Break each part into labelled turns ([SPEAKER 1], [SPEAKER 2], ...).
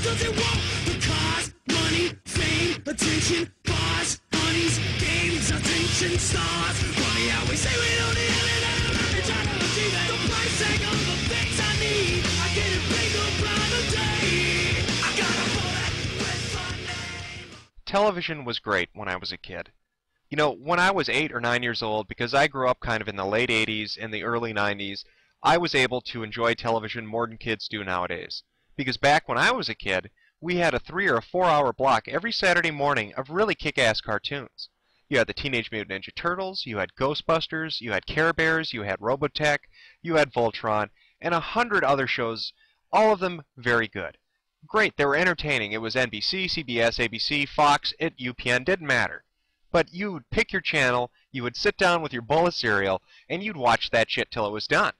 [SPEAKER 1] does it want? The cars, money, fame, attention, bars, honeys, games, attention, stars. Funny how we say we don't need it, and I'm trying to achieve it. The price tag on the things I need, I get it bigger by the day. I got a bullet with my name.
[SPEAKER 2] Television was great when I was a kid. You know, when I was 8 or 9 years old, because I grew up kind of in the late 80s and the early 90s, I was able to enjoy television more than kids do nowadays. Because back when I was a kid, we had a 3 or 4 hour block every Saturday morning of really kick-ass cartoons. You had the Teenage Mutant Ninja Turtles, you had Ghostbusters, you had Care Bears, you had Robotech, you had Voltron, and 100 other shows, all of them very good. Great, they were entertaining. It was NBC, CBS, ABC, Fox, UPN, didn't matter. But you would pick your channel, you would sit down with your bowl of cereal, and you'd watch that shit till it was done.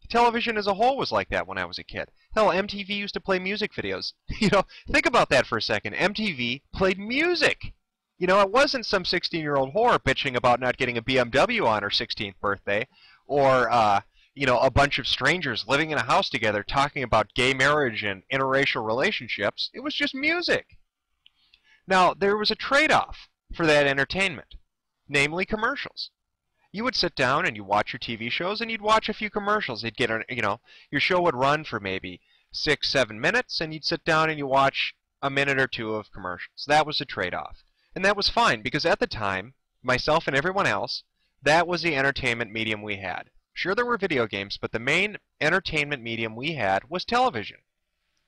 [SPEAKER 2] Television as a whole was like that when I was a kid. Hell, MTV used to play music videos. You know, think about that for a second. MTV played music. You know, it wasn't some 16-year-old whore bitching about not getting a BMW on her 16th birthday, or, you know, a bunch of strangers living in a house together talking about gay marriage and interracial relationships. It was just music. Now, there was a trade-off for that entertainment, namely commercials. You would sit down and you watch your TV shows and you'd watch a few commercials. You'd get, you know, your show would run for maybe 6, 7 minutes, and you'd sit down and you watch a minute or two of commercials. That was the trade-off. And that was fine, because at the time, myself and everyone else, that was the entertainment medium we had. Sure, there were video games, but the main entertainment medium we had was television.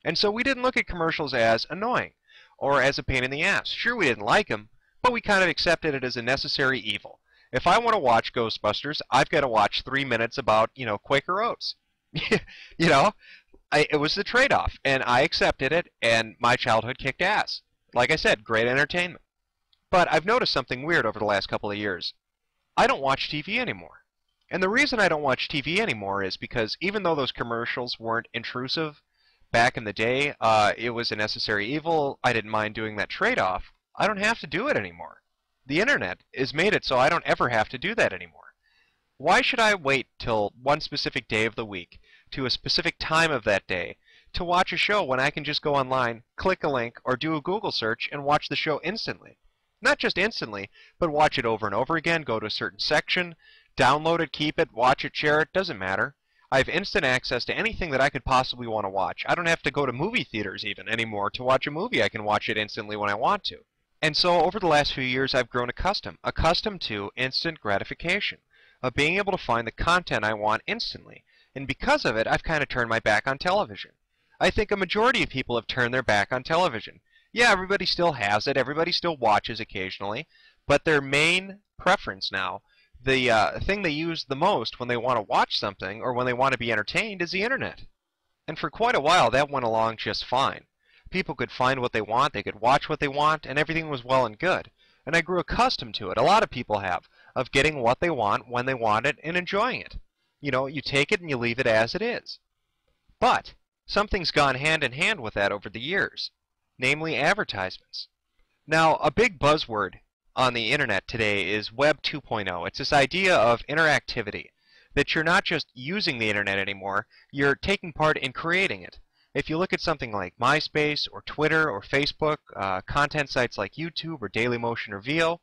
[SPEAKER 2] And so we didn't look at commercials as annoying or as a pain in the ass. Sure, we didn't like them, but we kind of accepted it as a necessary evil. If I want to watch Ghostbusters, I've got to watch 3 minutes about, you know, Quaker Oats. You know, it was the trade-off, and I accepted it, and my childhood kicked ass. Like I said, great entertainment. But I've noticed something weird over the last couple of years. I don't watch TV anymore. And the reason I don't watch TV anymore is because even though those commercials weren't intrusive back in the day, it was a necessary evil, I didn't mind doing that trade-off, I don't have to do it anymore. The internet has made it so I don't ever have to do that anymore. Why should I wait till one specific day of the week, to a specific time of that day, to watch a show when I can just go online, click a link, or do a Google search and watch the show instantly? Not just instantly, but watch it over and over again, go to a certain section, download it, keep it, watch it, share it, doesn't matter. I have instant access to anything that I could possibly want to watch. I don't have to go to movie theaters even anymore to watch a movie. I can watch it instantly when I want to. And so over the last few years, I've grown accustomed to instant gratification, of being able to find the content I want instantly. And because of it, I've kind of turned my back on television. I think a majority of people have turned their back on television. Yeah, everybody still has it, everybody still watches occasionally, but their main preference now, the thing they use the most when they want to watch something or when they want to be entertained, is the internet. And for quite a while, that went along just fine. People could find what they want, they could watch what they want, and everything was well and good. And I grew accustomed to it. A lot of people have, of getting what they want when they want it and enjoying it. You know, you take it and you leave it as it is. But something's gone hand in hand with that over the years, namely advertisements. Now, a big buzzword on the internet today is Web 2.0. It's this idea of interactivity, that you're not just using the internet anymore, you're taking part in creating it. If you look at something like MySpace or Twitter or Facebook, content sites like YouTube or Dailymotion or Veo,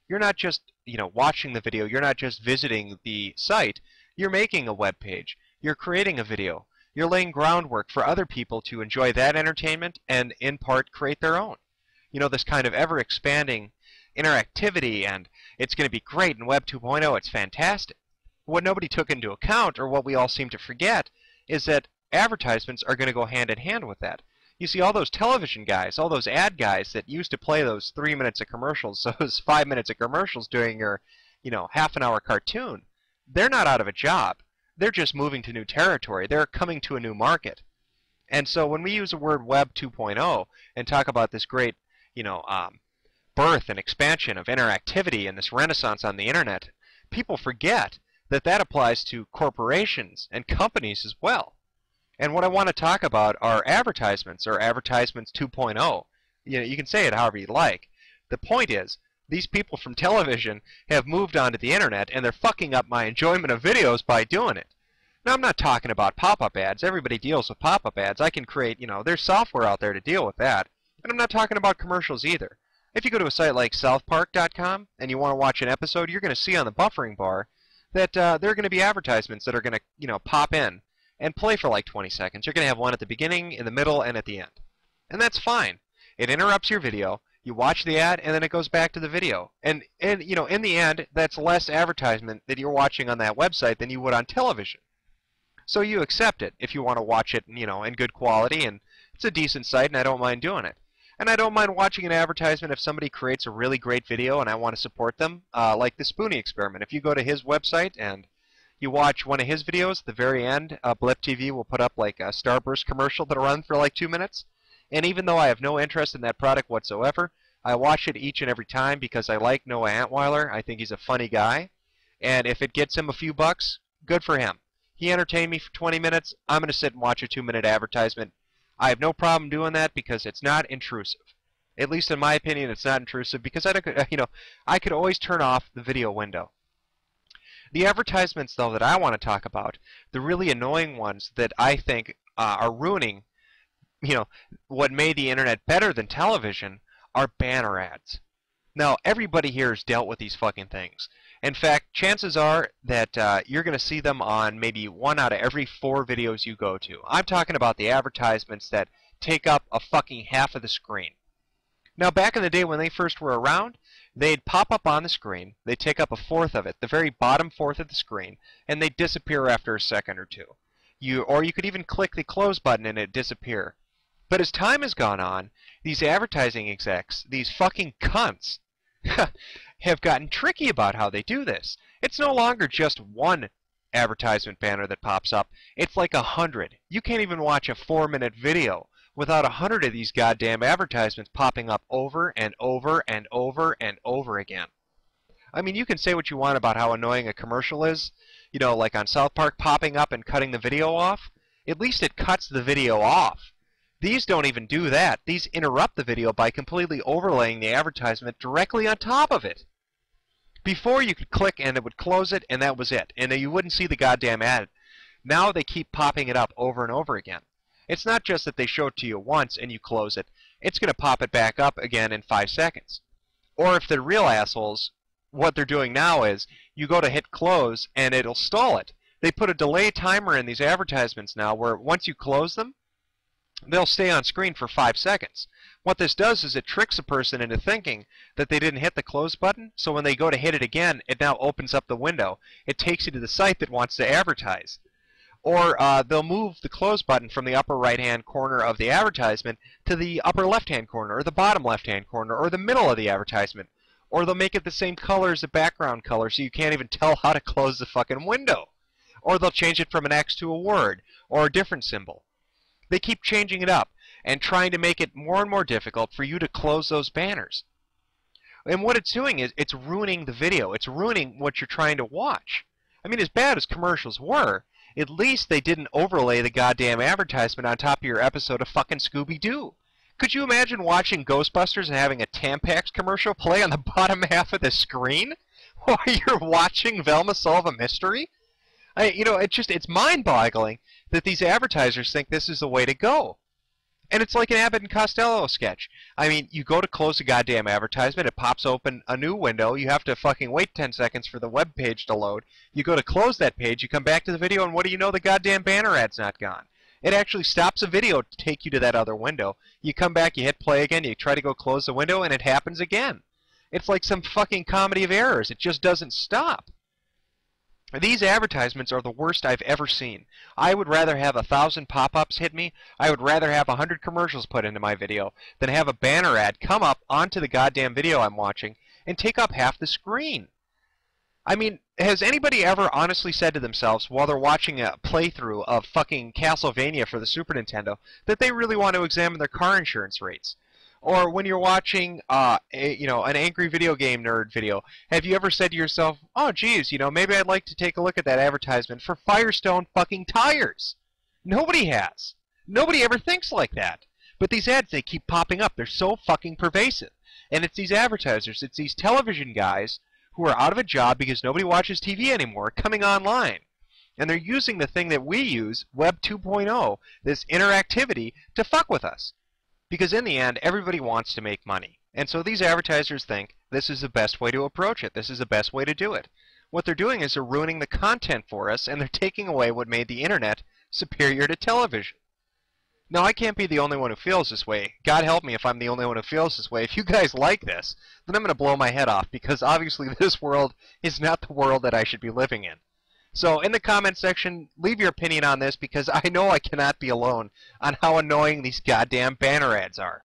[SPEAKER 2] you're not just, you know, watching the video, you're not just visiting the site, you're making a web page, you're creating a video, you're laying groundwork for other people to enjoy that entertainment and in part create their own. You know, this kind of ever-expanding interactivity, and it's going to be great in Web 2.0, it's fantastic. What nobody took into account, or what we all seem to forget, is that advertisements are going to go hand in hand with that. You see, all those television guys, all those ad guys that used to play those 3 minutes of commercials, those 5 minutes of commercials during your, you know, half-an-hour cartoon, they're not out of a job. They're just moving to new territory. They're coming to a new market. And so when we use the word Web 2.0 and talk about this great, you know, birth and expansion of interactivity and this renaissance on the internet, people forget that that applies to corporations and companies as well. And what I want to talk about are advertisements, or advertisements 2.0. You know, you can say it however you like. The point is, these people from television have moved on to the internet, and they're fucking up my enjoyment of videos by doing it. Now, I'm not talking about pop-up ads. Everybody deals with pop-up ads. I can create, there's software out there to deal with that. And I'm not talking about commercials either. If you go to a site like southpark.com and you want to watch an episode, you're going to see on the buffering bar that there are going to be advertisements that are going to, pop in and play for like 20 seconds. You're going to have one at the beginning, in the middle, and at the end. And that's fine. It interrupts your video. You watch the ad, and then it goes back to the video. And in the end, that's less advertisement that you're watching on that website than you would on television. So you accept it if you want to watch it, in good quality, and it's a decent site, and I don't mind doing it. And I don't mind watching an advertisement if somebody creates a really great video and I want to support them, like the Spoonie Experiment. If you go to his website and you watch one of his videos, at the very end, Blip TV will put up like a Starburst commercial that'll run for like 2 minutes. And even though I have no interest in that product whatsoever, I watch it each and every time because I like Noah Antweiler. I think he's a funny guy. And if it gets him a few bucks, good for him. He entertained me for 20 minutes. I'm going to sit and watch a 2-minute advertisement. I have no problem doing that because it's not intrusive. At least in my opinion, it's not intrusive because I could always turn off the video window. The advertisements, though, that I want to talk about, the really annoying ones that I think are ruining, what made the internet better than television, are banner ads. Now, everybody here has dealt with these fucking things. In fact, chances are that you're going to see them on maybe 1 out of every 4 videos you go to. I'm talking about the advertisements that take up a fucking half of the screen. Now, back in the day when they first were around, they'd pop up on the screen, they'd take up a fourth of it, the very bottom fourth of the screen, and they'd disappear after a second or two. Or you could even click the close button and it'd disappear. But as time has gone on, these advertising execs, these fucking cunts, have gotten tricky about how they do this. It's no longer just one advertisement banner that pops up. It's like 100. You can't even watch a 4-minute video without 100 of these goddamn advertisements popping up over and over and over and over again. I mean, you can say what you want about how annoying a commercial is, like on South Park popping up and cutting the video off. At least it cuts the video off. These don't even do that. These interrupt the video by completely overlaying the advertisement directly on top of it. Before you could click and it would close it and that was it. And you wouldn't see the goddamn ad. Now they keep popping it up over and over again. It's not just that they show it to you once and you close it. It's going to pop it back up again in 5 seconds. Or if they're real assholes, what they're doing now is you go to hit close and it'll stall it. They put a delay timer in these advertisements now where once you close them, they'll stay on screen for 5 seconds. What this does is it tricks a person into thinking that they didn't hit the close button, so when they go to hit it again, it now opens up the window. It takes you to the site that wants to advertise. Or they'll move the close button from the upper right-hand corner of the advertisement to the upper left-hand corner, or the bottom left-hand corner, or the middle of the advertisement. Or they'll make it the same color as the background color so you can't even tell how to close the fucking window. Or they'll change it from an X to a word, or a different symbol. They keep changing it up and trying to make it more and more difficult for you to close those banners. And what it's doing is it's ruining the video. It's ruining what you're trying to watch. I mean, as bad as commercials were, at least they didn't overlay the goddamn advertisement on top of your episode of fucking Scooby-Doo. Could you imagine watching Ghostbusters and having a Tampax commercial play on the bottom half of the screen while you're watching Velma solve a mystery? It's mind-boggling that these advertisers think this is the way to go. And it's like an Abbott and Costello sketch. I mean, you go to close the goddamn advertisement, it pops open a new window, you have to fucking wait 10 seconds for the web page to load. You go to close that page, you come back to the video, and what do you know, the goddamn banner ad's not gone. It actually stops a video to take you to that other window. You come back, you hit play again, you try to go close the window, and it happens again. It's like some fucking comedy of errors. It just doesn't stop. These advertisements are the worst I've ever seen. I would rather have 1,000 pop-ups hit me, I would rather have 100 commercials put into my video, than have a banner ad come up onto the goddamn video I'm watching and take up half the screen. I mean, has anybody ever honestly said to themselves while they're watching a playthrough of fucking Castlevania for the Super Nintendo that they really want to examine their car insurance rates? Or when you're watching, an Angry Video Game Nerd video, have you ever said to yourself, oh, geez, maybe I'd like to take a look at that advertisement for Firestone fucking tires? Nobody has. Nobody ever thinks like that. But these ads, they keep popping up. They're so fucking pervasive. And it's these advertisers, it's these television guys who are out of a job because nobody watches TV anymore, coming online. And they're using the thing that we use, Web 2.0, this interactivity, to fuck with us. Because in the end, everybody wants to make money. And so these advertisers think this is the best way to approach it. This is the best way to do it. What they're doing is they're ruining the content for us, and they're taking away what made the internet superior to television. Now, I can't be the only one who feels this way. God help me if I'm the only one who feels this way. If you guys like this, then I'm going to blow my head off, because obviously this world is not the world that I should be living in. So in the comment section, leave your opinion on this, because I know I cannot be alone on how annoying these goddamn banner ads are.